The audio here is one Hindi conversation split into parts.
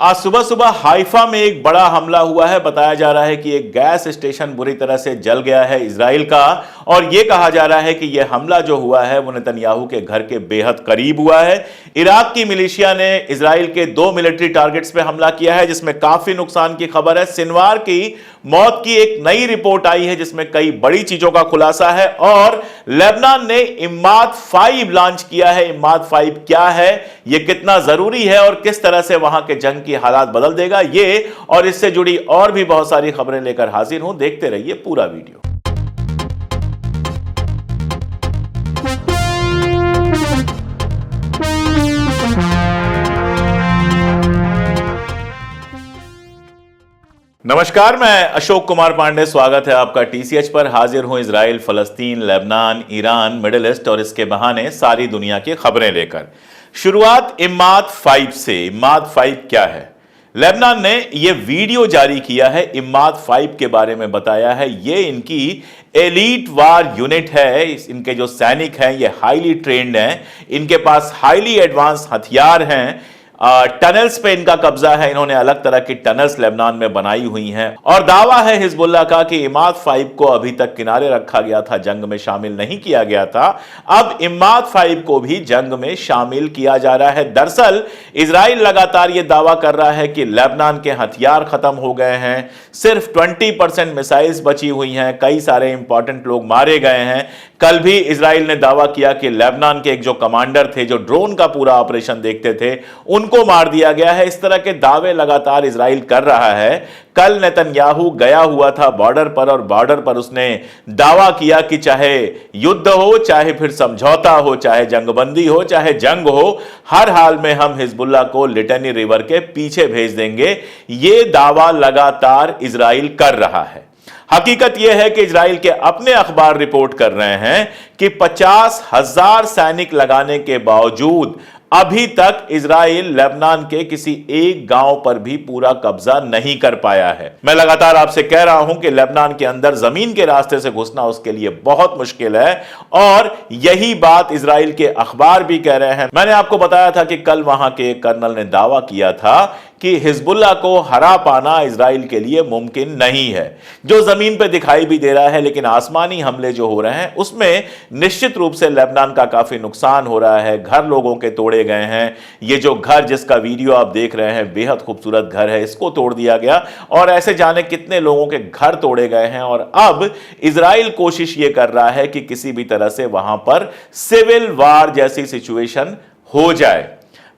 आज सुबह सुबह हाइफा में एक बड़ा हमला हुआ है। बताया जा रहा है कि एक गैस स्टेशन बुरी तरह से जल गया है इजराइल का, और यह कहा जा रहा है कि यह हमला जो हुआ है वो नेतन्याहू के घर के बेहद करीब हुआ है। इराक की मिलिशिया ने इजराइल के 2 मिलिट्री टारगेट्स पे हमला किया है, जिसमें काफी नुकसान की खबर है। सिनवार की मौत की एक नई रिपोर्ट आई है जिसमें कई बड़ी चीजों का खुलासा है, और लेबनान ने इम्माद 5 लॉन्च किया है। इम्माद 5 क्या है, यह कितना जरूरी है और किस तरह से वहां के जंग की हालात बदल देगा, ये और इससे जुड़ी और भी बहुत सारी खबरें लेकर हाजिर हूं। देखते रहिए पूरा वीडियो। नमस्कार, मैं अशोक कुमार पांडे, स्वागत है आपका टीसीएच पर। हाजिर हूं इजराइल, फलस्तीन, लेबनान, ईरान, मिडिल ईस्ट और इसके बहाने सारी दुनिया की खबरें लेकर। शुरुआत इम्माद 5 से। इम्माद 5 क्या है? लेबनान ने यह वीडियो जारी किया है, इम्माद 5 के बारे में बताया है। यह इनकी एलीट वार यूनिट है। इनके जो सैनिक हैं ये हाईली ट्रेंड हैं, इनके पास हाईली एडवांस हथियार हैं। टनल्स पे इनका कब्जा है। इन्होंने अलग तरह की टनल्स लेबनान में बनाई हुई हैं, और दावा है हिजबुल्लाह का कि इम्माद 5 को अभी तक किनारे रखा गया था, जंग में शामिल नहीं किया गया था। अब इम्माद 5 को भी जंग में शामिल किया जा रहा है। दरअसल इजराइल लगातार यह दावा कर रहा है कि लेबनान के हथियार खत्म हो गए हैं, सिर्फ 20% मिसाइल्स बची हुई हैं, कई सारे इंपॉर्टेंट लोग मारे गए हैं। कल भी इजराइल ने दावा किया कि लेबनान के एक जो कमांडर थे, जो ड्रोन का पूरा ऑपरेशन देखते थे, उनको मार दिया गया है। इस तरह के दावे लगातार इजराइल कर रहा है। कल नेतन्याहू गया हुआ था बॉर्डर पर, और बॉर्डर पर उसने दावा किया कि चाहे युद्ध हो, चाहे फिर समझौता हो, चाहे जंगबंदी हो, चाहे जंग हो, हर हाल में हम हिजबुल्लाह को लिटनी रिवर के पीछे भेज देंगे। यह दावा लगातार इजराइल कर रहा है। हकीकत यह है कि इजराइल के अपने अखबार रिपोर्ट कर रहे हैं कि 50,000 सैनिक लगाने के बावजूद अभी तक इजराइल लेबनान के किसी एक गांव पर भी पूरा कब्जा नहीं कर पाया है। मैं लगातार आपसे कह रहा हूं कि लेबनान के अंदर जमीन के रास्ते से घुसना उसके लिए बहुत मुश्किल है, और यही बात इजराइल के अखबार भी कह रहे हैं। मैंने आपको बताया था कि कल वहां के एक कर्नल ने दावा किया था कि हिजबुल्लाह को हरा पाना इजराइल के लिए मुमकिन नहीं है, जो जमीन पर दिखाई भी दे रहा है। लेकिन आसमानी हमले जो हो रहे हैं उसमें निश्चित रूप से लेबनान का काफी नुकसान हो रहा है। घर लोगों के तोड़े गए हैं। ये जो घर जिसका वीडियो आप देख रहे हैं, बेहद खूबसूरत घर है, इसको तोड़ दिया गया, और ऐसे जाने कितने लोगों के घर तोड़े गए हैं। और अब इजराइल कोशिश ये कर रहा है कि किसी भी तरह से वहां पर सिविल वार जैसी सिचुएशन हो जाए।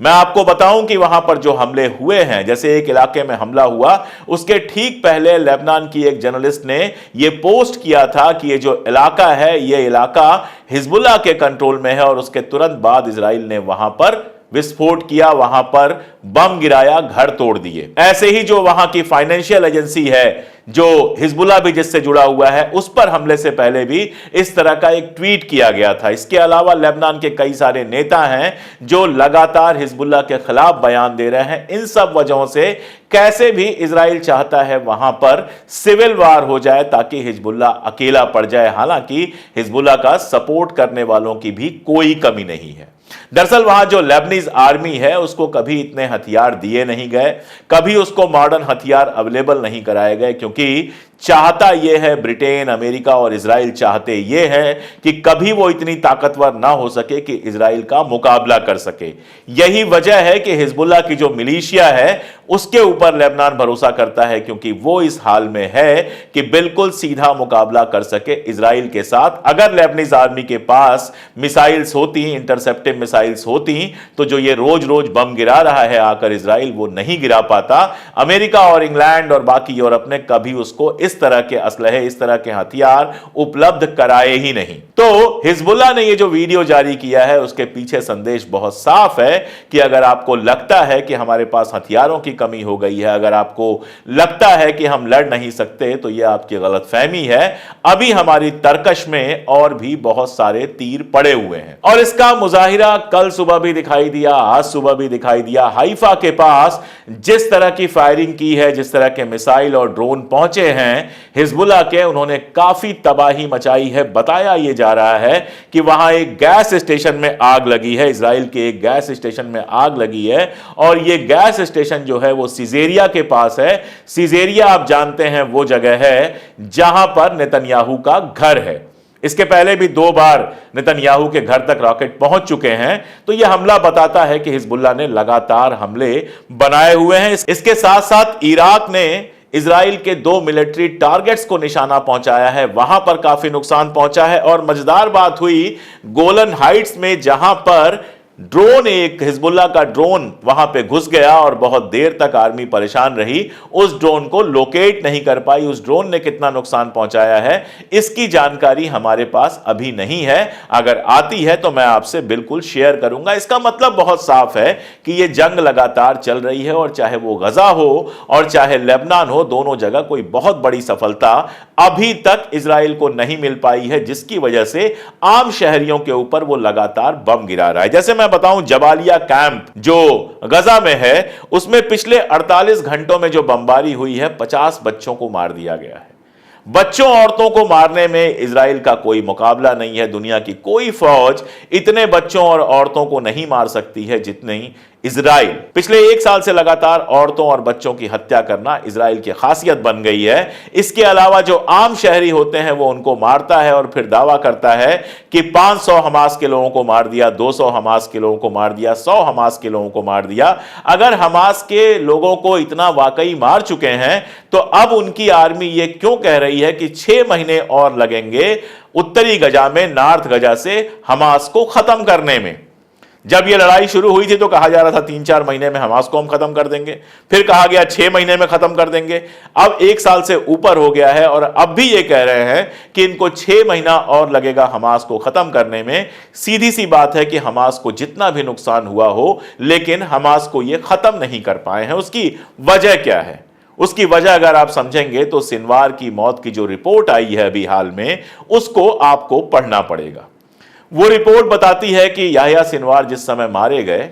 मैं आपको बताऊं कि वहां पर जो हमले हुए हैं, जैसे एक इलाके में हमला हुआ, उसके ठीक पहले लेबनान की एक जर्नलिस्ट ने यह पोस्ट किया था कि यह जो इलाका है, यह इलाका हिजबुल्लाह के कंट्रोल में है, और उसके तुरंत बाद इजराइल ने वहां पर विस्फोट किया, वहां पर बम गिराया, घर तोड़ दिए। ऐसे ही जो वहां की फाइनेंशियल एजेंसी है, जो हिजबुल्लाह भी जिससे जुड़ा हुआ है, उस पर हमले से पहले भी इस तरह का एक ट्वीट किया गया था। इसके अलावा लेबनान के कई सारे नेता हैं जो लगातार हिजबुल्लाह के खिलाफ बयान दे रहे हैं। इन सब वजहों से कैसे भी इजराइल चाहता है वहां पर सिविल वार हो जाए, ताकि हिजबुल्लाह अकेला पड़ जाए। हालांकि हिजबुल्लाह का सपोर्ट करने वालों की भी कोई कमी नहीं है। दरअसल वहां जो लेबनीज आर्मी है उसको कभी इतने हथियार दिए नहीं गए, कभी उसको मॉडर्न हथियार अवेलेबल नहीं कराए गए, क्योंकि चाहता यह है, ब्रिटेन, अमेरिका और इजराइल चाहते यह है कि कभी वो इतनी ताकतवर ना हो सके कि इजराइल का मुकाबला कर सके। यही वजह है कि हिजबुल्लाह की जो मिलिशिया है उसके ऊपर लेबनान भरोसा करता है, क्योंकि वो इस हाल में है कि बिल्कुल सीधा मुकाबला कर सके इजराइल के साथ। अगर लेबनीज आर्मी के पास मिसाइल्स होती, इंटरसेप्टिव मिसाइल्स होती, तो जो ये रोज रोज बम गिरा रहा है आकर इजराइल, वो नहीं गिरा पाता। अमेरिका और इंग्लैंड और बाकी यूरोप ने कभी उसको इस तरह के असलहे, इस तरह के हथियार उपलब्ध कराए ही नहीं। तो हिजबुल्लाह ने ये जो वीडियो जारी किया है, उसके पीछे संदेश बहुत साफ है कि अगर आपको लगता है कि हमारे पास हथियारों की कमी हो गई है, अगर आपको लगता है कि हम लड़ नहीं सकते, तो यह आपकी गलतफहमी है। अभी हमारी तरकश में और भी बहुत सारे तीर पड़े हुए हैं, और इसका मुजाहिरा कल सुबह भी दिखाई दिया, आज सुबह भी दिखाई दिया। हाइफा के पास जिस तरह की फायरिंग की है, जिस तरह के मिसाइल और ड्रोन पहुंचे हैं हिजबुल्लाह के, उन्होंने काफी तबाही मचाई है। बताया यह जा रहा है कि वहां एक गैस स्टेशन में आग लगी है, इजराइल के एक गैस स्टेशन में आग लगी है, और यह गैस स्टेशन जो है वो सिजेरिया के पास है। सिजेरिया आप जानते हैं वो जगह है जहां पर नेतन्याहू का घर है। इसके पहले भी 2 बार नेतन्याहू के घर तक रॉकेट पहुंच चुके हैं। तो यह हमला बताता है कि हिजबुल्लाह ने लगातार हमले बनाए हुए हैं। इसके साथ साथ इराक ने इजराइल के 2 मिलिट्री टारगेट्स को निशाना पहुंचाया है, वहां पर काफी नुकसान पहुंचा है। और मजेदार बात हुई गोलन हाइट्स में, जहां पर ड्रोन, एक हिजबुल्लाह का ड्रोन वहां पे घुस गया और बहुत देर तक आर्मी परेशान रही, उस ड्रोन को लोकेट नहीं कर पाई। उस ड्रोन ने कितना नुकसान पहुंचाया है इसकी जानकारी हमारे पास अभी नहीं है। अगर आती है तो मैं आपसे बिल्कुल शेयर करूंगा। इसका मतलब बहुत साफ है कि यह जंग लगातार चल रही है, और चाहे वो गजा हो और चाहे लेबनान हो, दोनों जगह कोई बहुत बड़ी सफलता अभी तक इजराइल को नहीं मिल पाई है, जिसकी वजह से आम शहरियों के ऊपर वो लगातार बम गिरा रहा है। जैसे मैं बताऊं, जबालिया कैंप जो गजा में है, उसमें पिछले 48 घंटों में जो बमबारी हुई है, 50 बच्चों को मार दिया गया है। बच्चों औरतों को मारने में इजराइल का कोई मुकाबला नहीं है। दुनिया की कोई फौज इतने बच्चों और औरतों को नहीं मार सकती है जितनी इजराइल। पिछले 1 साल से लगातार औरतों और बच्चों की हत्या करना इजराइल की खासियत बन गई है। इसके अलावा जो आम शहरी होते हैं वो उनको मारता है और फिर दावा करता है कि 500 हमास के लोगों को मार दिया, 200 हमास के लोगों को मार दिया, 100 हमास के लोगों को मार दिया। अगर हमास के लोगों को इतना वाकई मार चुके हैं तो अब उनकी आर्मी ये क्यों कह रही है कि 6 महीने और लगेंगे उत्तरी गजा में, नॉर्थ गजा से हमास को खत्म करने में। जब यह लड़ाई शुरू हुई थी तो कहा जा रहा था 3-4 महीने में हमास को हम खत्म कर देंगे, फिर कहा गया 6 महीने में खत्म कर देंगे। अब 1 साल से ऊपर हो गया है और अब भी ये कह रहे हैं कि इनको 6 महीना और लगेगा हमास को खत्म करने में। सीधी सी बात है कि हमास को जितना भी नुकसान हुआ हो, लेकिन हमास को ये खत्म नहीं कर पाए हैं। उसकी वजह क्या है? उसकी वजह अगर आप समझेंगे तो सिनवार की मौत की जो रिपोर्ट आई है अभी हाल में, उसको आपको पढ़ना पड़ेगा। वो रिपोर्ट बताती है कि याह्या सिनवार जिस समय मारे गए,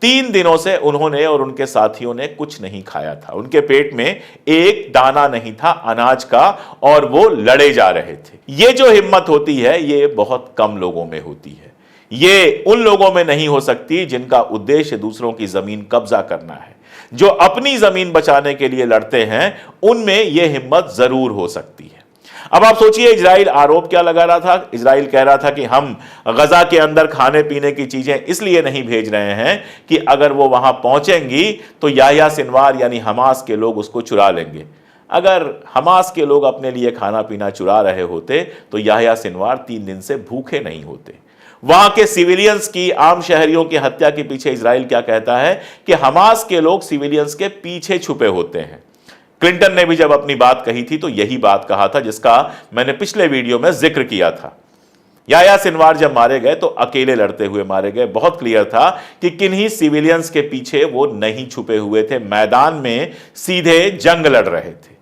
3 दिनों से उन्होंने और उनके साथियों ने कुछ नहीं खाया था। उनके पेट में एक दाना नहीं था अनाज का और वो लड़े जा रहे थे। ये जो हिम्मत होती है ये बहुत कम लोगों में होती है। ये उन लोगों में नहीं हो सकती जिनका उद्देश्य दूसरों की जमीन कब्जा करना है। जो अपनी जमीन बचाने के लिए लड़ते हैं उनमें यह हिम्मत जरूर हो सकती है। अब आप सोचिए, इजराइल आरोप क्या लगा रहा था? इजराइल कह रहा था कि हम गजा के अंदर खाने पीने की चीजें इसलिए नहीं भेज रहे हैं कि अगर वो वहां पहुंचेंगी तो याह्या सिनवार यानी हमास के लोग उसको चुरा लेंगे। अगर हमास के लोग अपने लिए खाना पीना चुरा रहे होते तो याह्या सिनवार 3 दिन से भूखे नहीं होते। वहां के सिविलियंस की, आम शहरियों की हत्या के पीछे इजराइल क्या कहता है कि हमास के लोग सिविलियंस के पीछे छुपे होते हैं। क्लिंटन ने भी जब अपनी बात कही थी तो यही बात कहा था जिसका मैंने पिछले वीडियो में जिक्र किया था। याह्या सिनवार जब मारे गए तो अकेले लड़ते हुए मारे गए। बहुत क्लियर था कि किन्हीं सिविलियंस के पीछे वो नहीं छुपे हुए थे, मैदान में सीधे जंग लड़ रहे थे।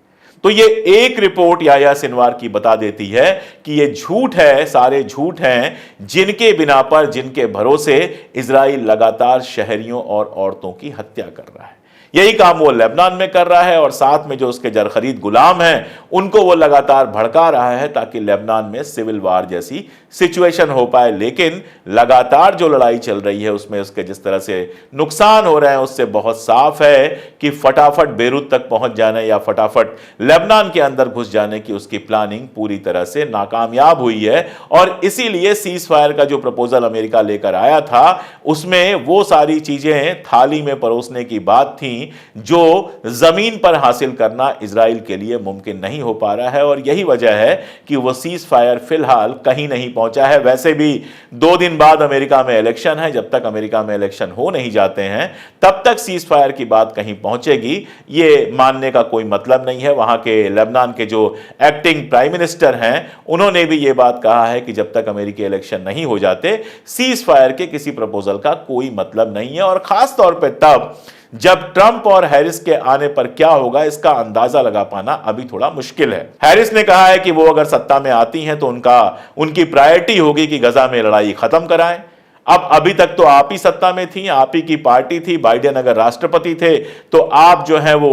तो ये एक रिपोर्ट याह्या सिनवार की बता देती है कि ये झूठ है, सारे झूठ हैं जिनके बिना पर, जिनके भरोसे इजराइल लगातार शहरियों और औरतों की हत्या कर रहा है। यही काम वो लेबनान में कर रहा है और साथ में जो उसके जरखरीद गुलाम हैं उनको वो लगातार भड़का रहा है ताकि लेबनान में सिविल वार जैसी सिचुएशन हो पाए। लेकिन लगातार जो लड़ाई चल रही है उसमें उसके जिस तरह से नुकसान हो रहे हैं उससे बहुत साफ है कि फटाफट बेरूत तक पहुंच जाने या फटाफट लेबनान के अंदर घुस जाने की उसकी प्लानिंग पूरी तरह से नाकामयाब हुई है। और इसीलिए सीज फायर का जो प्रपोजल अमेरिका लेकर आया था उसमें वो सारी चीजें थाली में परोसने की बात थी जो जमीन पर हासिल करना इजराइल के लिए मुमकिन नहीं हो पा रहा है। और यही वजह है कि वो सीज फायर फिलहाल कहीं नहीं पहुंचा है। वैसे भी 2 दिन बाद अमेरिका में इलेक्शन है, जब तक अमेरिका में इलेक्शन हो नहीं जाते हैं तब तक सीज फायर की बात कहीं पहुंचेगी ये मानने का कोई मतलब नहीं है। वहां के लेबनान के जो एक्टिंग प्राइम मिनिस्टर हैं उन्होंने भी ये बात कहा है कि जब तक अमेरिकी इलेक्शन नहीं हो जाते सीज फायर के किसी प्रपोजल का कोई मतलब नहीं है। और खास तौर पर तब जब ट्रंप और हैरिस के आने पर क्या होगा इसका अंदाजा लगा पाना अभी थोड़ा मुश्किल है। हैरिस ने कहा है कि वो अगर सत्ता में आती हैं तो उनकी प्रायोरिटी होगी कि गजा में लड़ाई खत्म कराएं। अब अभी तक तो आप ही सत्ता में थी, आप ही की पार्टी थी। बाइडेन अगर राष्ट्रपति थे तो आप जो है वो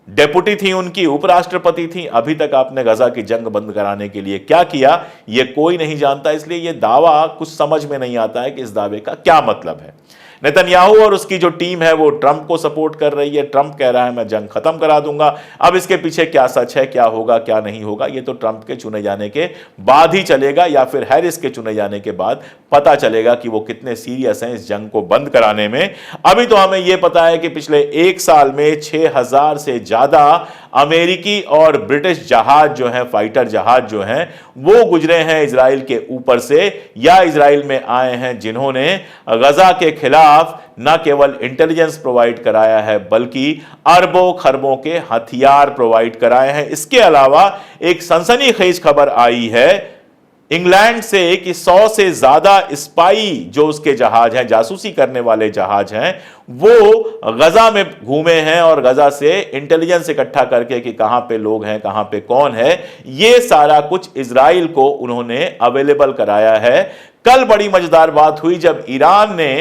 डेपुटी थी, उनकी उपराष्ट्रपति थी। अभी तक आपने गजा की जंग बंद कराने के लिए क्या किया ये कोई नहीं जानता। इसलिए ये दावा कुछ समझ में नहीं आता है कि इस दावे का क्या मतलब है। नेतन्याहू और उसकी जो टीम है वो ट्रंप को सपोर्ट कर रही है। ट्रंप कह रहा है मैं जंग खत्म करा दूंगा। अब इसके पीछे क्या सच है, क्या होगा क्या नहीं होगा, ये तो ट्रंप के चुने जाने के बाद ही चलेगा, या फिर हैरिस के चुने जाने के बाद पता चलेगा कि वो कितने सीरियस हैं इस जंग को बंद कराने में। अभी तो हमें यह पता है कि पिछले एक साल में 6000 से ज्यादा अमेरिकी और ब्रिटिश जहाज जो हैं, फाइटर जहाज जो हैं, वो गुजरे हैं इजराइल के ऊपर से या इजराइल में आए हैं, जिन्होंने गजा के खिलाफ न केवल इंटेलिजेंस प्रोवाइड कराया है बल्कि अरबों खरबों के हथियार प्रोवाइड कराए हैं। इसके अलावा एक सनसनीखेज खबर आई है इंग्लैंड से कि 100 से ज्यादा स्पाई जो उसके जहाज हैं, जासूसी करने वाले जहाज हैं, वो गजा में घूमे हैं और गजा से इंटेलिजेंस इकट्ठा करके कि कहां पे लोग हैं, कहां पे कौन है, ये सारा कुछ इजराइल को उन्होंने अवेलेबल कराया है। कल बड़ी मजेदार बात हुई जब ईरान ने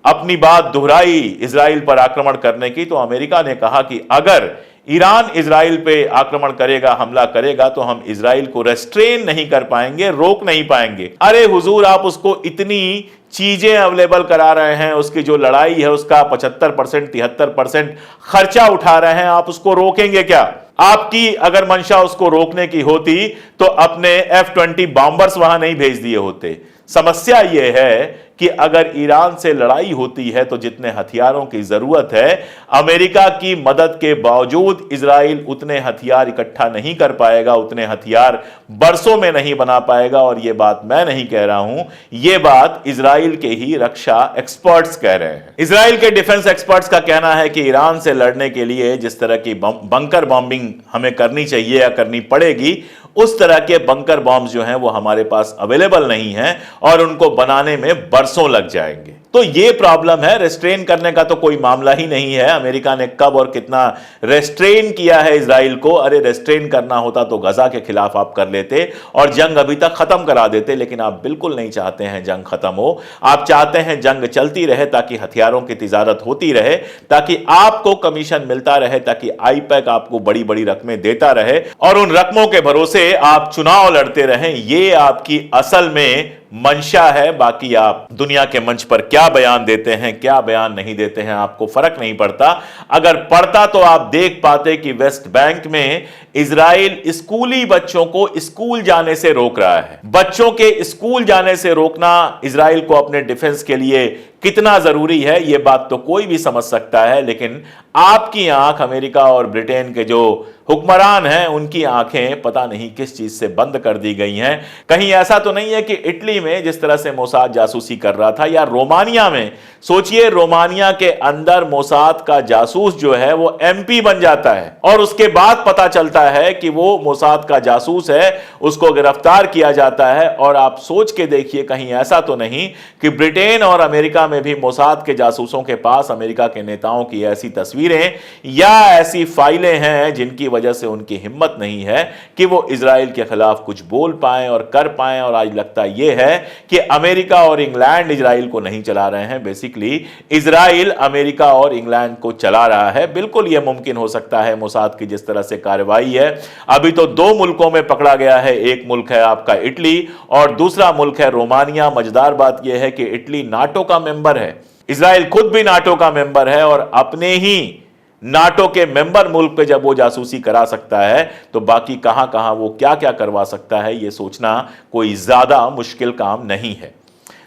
अपनी बात दोहराई इजराइल पर आक्रमण करने की, तो अमेरिका ने कहा कि अगर ईरान इजराइल पे आक्रमण करेगा, हमला करेगा, तो हम इजराइल को रेस्ट्रेन नहीं कर पाएंगे, रोक नहीं पाएंगे। अरे हुजूर, आप उसको इतनी चीजें अवेलेबल करा रहे हैं, उसकी जो लड़ाई है उसका 75% 73% खर्चा उठा रहे हैं, आप उसको रोकेंगे क्या? आपकी अगर मंशा उसको रोकने की होती तो अपने F-20 बॉम्बर्स वहां नहीं भेज दिए होते। समस्या यह है कि अगर ईरान से लड़ाई होती है तो जितने हथियारों की जरूरत है, अमेरिका की मदद के बावजूद इजराइल उतने हथियार इकट्ठा नहीं कर पाएगा, उतने हथियार बरसों में नहीं बना पाएगा। और यह बात मैं नहीं कह रहा हूं, यह बात इजराइल के ही रक्षा एक्सपर्ट्स कह रहे हैं। इजराइल के डिफेंस एक्सपर्ट्स का कहना है कि ईरान से लड़ने के लिए जिस तरह की बंकर बॉम्बिंग हमें करनी चाहिए या करनी पड़ेगी, उस तरह के बंकर बॉम्ब जो हैं वो हमारे पास अवेलेबल नहीं हैं और उनको बनाने में बरसों लग जाएंगे। तो ये प्रॉब्लम है। रेस्ट्रेन करने का तो कोई मामला ही नहीं है। अमेरिका ने कब और कितना रेस्ट्रेन किया है इजराइल को? अरे रेस्ट्रेन करना होता तो गजा के खिलाफ आप कर लेते और जंग अभी तक खत्म करा देते, लेकिन आप बिल्कुल नहीं चाहते हैं जंग खत्म हो। आप चाहते हैं जंग चलती रहे ताकि हथियारों की तिजारत होती रहे, ताकि आपको कमीशन मिलता रहे, ताकि आईपैक आपको बड़ी बड़ी रकमें देता रहे और उन रकमों के भरोसे आप चुनाव लड़ते रहें। ये आपकी असल में मंशा है। बाकी आप दुनिया के मंच पर क्या बयान देते हैं, क्या बयान नहीं देते हैं, आपको फर्क नहीं पड़ता। अगर पड़ता तो आप देख पाते कि वेस्ट बैंक में इजराइल स्कूली बच्चों को स्कूल जाने से रोक रहा है। बच्चों के स्कूल जाने से रोकना इजराइल को अपने डिफेंस के लिए कितना जरूरी है, यह बात तो कोई भी समझ सकता है। लेकिन आपकी आंख, अमेरिका और ब्रिटेन के जो हुक्मरान हैं, उनकी आंखें पता नहीं किस चीज से बंद कर दी गई हैं। कहीं ऐसा तो नहीं है कि इटली में जिस तरह से मोसाद जासूसी कर रहा था, या रोमानिया में, सोचिए रोमानिया के अंदर मोसाद का जासूस जो है वो MP बन जाता है और उसके बाद पता चलता है कि वो मोसाद का जासूस है, उसको गिरफ्तार किया जाता है। और आप सोच के देखिए, कहीं ऐसा तो नहीं कि ब्रिटेन और अमेरिका में भी मोसाद के जासूसों के पास अमेरिका के नेताओं की ऐसी तस्वीरें या ऐसी फाइलें हैं जिनकी वजह से उनकी हिम्मत नहीं है कि वो इजराइल के खिलाफ कुछ बोल पाएं और कर पाएं। और आज लगता यह है कि अमेरिका और इंग्लैंड इजराइल को नहीं चला रहे हैं, बेसिकली इजराइल अमेरिका और इंग्लैंड को चला रहा है। बिल्कुल यह मुमकिन हो सकता है मोसाद की जिस तरह से कार्रवाई है। अभी तो 2 मुल्कों में पकड़ा गया है, एक मुल्क है आपका इटली और दूसरा मुल्क है रोमानिया। मजेदार बात यह है कि इटली नाटो का मेंबर है, इजराइल खुद भी नाटो का मेंबर है और अपने ही नाटो के मेंबर मुल्क पे जब वो जासूसी करा सकता है तो बाकी कहां कहां वो क्या क्या करवा सकता है, ये सोचना कोई ज्यादा मुश्किल काम नहीं है।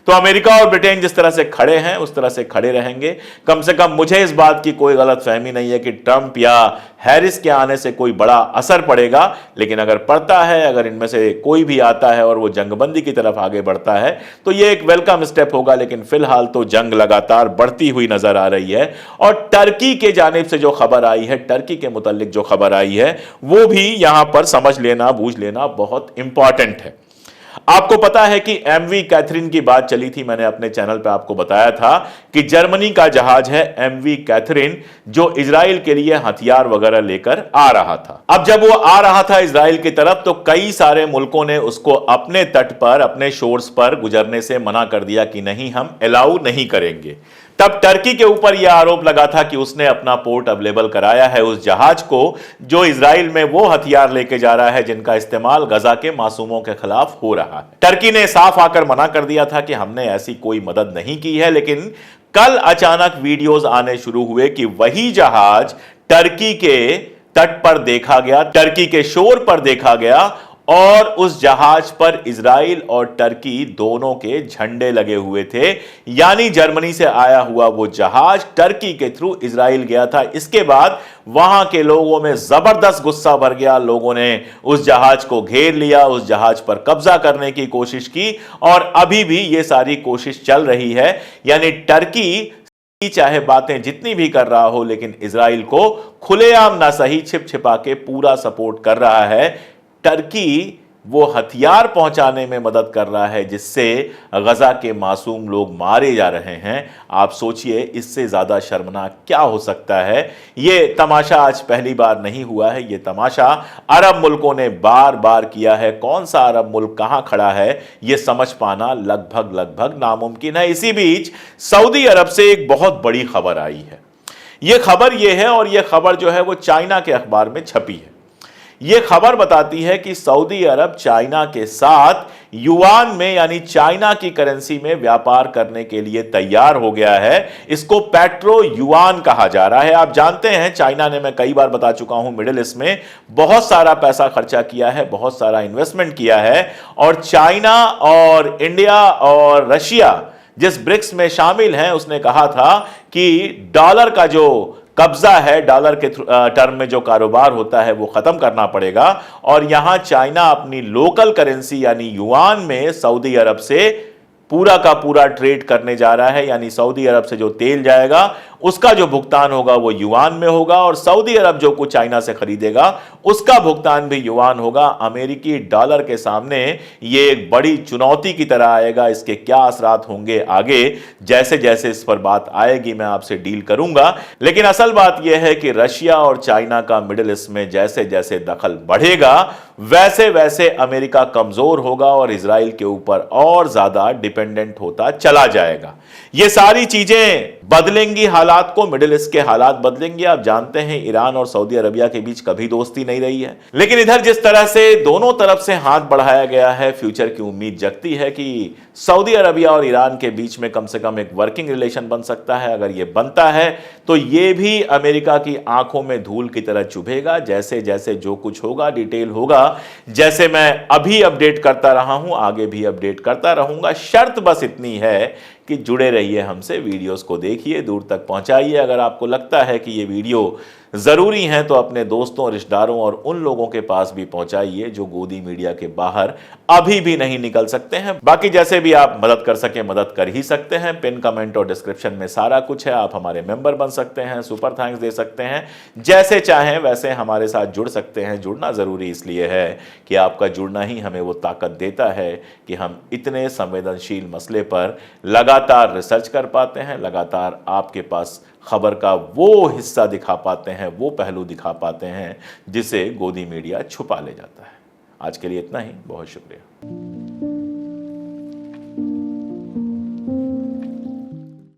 तो अमेरिका और ब्रिटेन जिस तरह से खड़े हैं उस तरह से खड़े रहेंगे। कम से कम मुझे इस बात की कोई गलत फहमी नहीं है कि ट्रंप या हैरिस के आने से कोई बड़ा असर पड़ेगा। लेकिन अगर पड़ता है, अगर इनमें से कोई भी आता है और वो जंगबंदी की तरफ आगे बढ़ता है तो ये एक वेलकम स्टेप होगा। लेकिन फिलहाल तो जंग लगातार बढ़ती हुई नजर आ रही है। और टर्की के जानिब से जो खबर आई है, टर्की के मुतालिक जो खबर आई है, वो भी यहां पर समझ लेना, बूझ लेना बहुत इंपॉर्टेंट है। आपको पता है कि MV कैथरीन की बात चली थी, मैंने अपने चैनल पे आपको बताया था कि जर्मनी का जहाज है MV कैथरीन जो इजराइल के लिए हथियार वगैरह लेकर आ रहा था। अब जब वो आ रहा था इजराइल की तरफ तो कई सारे मुल्कों ने उसको अपने तट पर, अपने शोर्स पर गुजरने से मना कर दिया कि नहीं, हम अलाउ नहीं करेंगे। तब टर्की के ऊपर यह आरोप लगा था कि उसने अपना पोर्ट अवेलेबल कराया है उस जहाज को जो इजराइल में वो हथियार लेके जा रहा है जिनका इस्तेमाल गजा के मासूमों के खिलाफ हो रहा है। टर्की ने साफ आकर मना कर दिया था कि हमने ऐसी कोई मदद नहीं की है। लेकिन कल अचानक वीडियोस आने शुरू हुए कि वही जहाज टर्की के तट पर देखा गया, टर्की के शोर पर देखा गया और उस जहाज पर इजराइल और टर्की दोनों के झंडे लगे हुए थे। यानी जर्मनी से आया हुआ वो जहाज टर्की के थ्रू इजराइल गया था। इसके बाद वहां के लोगों में जबरदस्त गुस्सा भर गया। लोगों ने उस जहाज को घेर लिया, उस जहाज पर कब्जा करने की कोशिश की और अभी भी ये सारी कोशिश चल रही है। यानी टर्की चाहे बातें जितनी भी कर रहा हो, लेकिन इजराइल को खुलेआम ना सही छिप छिपा के पूरा सपोर्ट कर रहा है। टर्की वो हथियार पहुंचाने में मदद कर रहा है जिससे गजा के मासूम लोग मारे जा रहे हैं। आप सोचिए इससे ज्यादा शर्मनाक क्या हो सकता है। ये तमाशा आज पहली बार नहीं हुआ है, ये तमाशा अरब मुल्कों ने बार बार किया है। कौन सा अरब मुल्क कहां खड़ा है ये समझ पाना लगभग नामुमकिन है। इसी बीच सऊदी अरब से एक बहुत बड़ी खबर आई है। यह खबर यह है और यह खबर जो है वो चाइना के अखबार में छपी है। यह खबर बताती है कि सऊदी अरब चाइना के साथ युआन में यानी चाइना की करेंसी में व्यापार करने के लिए तैयार हो गया है। इसको पेट्रो युआन कहा जा रहा है। आप जानते हैं चाइना ने, मैं कई बार बता चुका हूं, मिडिल ईस्ट में बहुत सारा पैसा खर्चा किया है, बहुत सारा इन्वेस्टमेंट किया है और चाइना और इंडिया और रशिया जिस ब्रिक्स में शामिल हैं, उसने कहा था कि डॉलर का जो कब्जा है, डॉलर के टर्म में जो कारोबार होता है वो खत्म करना पड़ेगा और यहां चाइना अपनी लोकल करेंसी यानी युआन में सऊदी अरब से पूरा का पूरा ट्रेड करने जा रहा है। यानी सऊदी अरब से जो तेल जाएगा उसका जो भुगतान होगा वो युआन में होगा और सऊदी अरब जो कुछ चाइना से खरीदेगा उसका भुगतान भी युआन होगा। अमेरिकी डॉलर के सामने ये एक बड़ी चुनौती की तरह आएगा। इसके क्या असरात होंगे आगे, जैसे जैसे इस पर बात आएगी मैं आपसे डील करूंगा। लेकिन असल बात यह है कि रशिया और चाइना का मिडिल ईस्ट में जैसे जैसे दखल बढ़ेगा वैसे वैसे अमेरिका कमजोर होगा और इजराइल के ऊपर और ज्यादा डिपेंडेंट होता चला जाएगा। ये सारी चीजें बदलेंगी हालात को, मिडिल ईस्ट के हालात बदलेंगे। आप जानते हैं ईरान और सऊदी अरबिया के बीच कभी दोस्ती नहीं रही है, लेकिन इधर जिस तरह से दोनों तरफ से हाथ बढ़ाया गया है, फ्यूचर की उम्मीद जगती है कि सऊदी अरबिया और ईरान के बीच में कम से कम एक वर्किंग रिलेशन बन सकता है। अगर ये बनता है तो ये भी अमेरिका की आंखों में धूल की तरह चुभेगा। जैसे जैसे जो कुछ होगा, डिटेल होगा, जैसे मैं अभी अपडेट करता रहा हूं आगे भी अपडेट करता रहूंगा। शर्त बस इतनी है कि जुड़े रहिए हमसे, वीडियोस को देखिए, दूर तक पहुंचाइए। अगर आपको लगता है कि ये वीडियो ज़रूरी हैं तो अपने दोस्तों, रिश्तेदारों और उन लोगों के पास भी पहुंचाइए जो गोदी मीडिया के बाहर अभी भी नहीं निकल सकते हैं। बाकी जैसे भी आप मदद कर सके मदद कर ही सकते हैं। पिन कमेंट और डिस्क्रिप्शन में सारा कुछ है। आप हमारे मेंबर बन सकते हैं, सुपर थैंक्स दे सकते हैं, जैसे चाहें वैसे हमारे साथ जुड़ सकते हैं। जुड़ना ज़रूरी इसलिए है कि आपका जुड़ना ही हमें वो ताकत देता है कि हम इतने संवेदनशील मसले पर लगातार रिसर्च कर पाते हैं, लगातार आपके पास खबर का वो हिस्सा दिखा पाते हैं, वो पहलू दिखा पाते हैं जिसे गोदी मीडिया छुपा ले जाता है। आज के लिए इतना ही, बहुत शुक्रिया।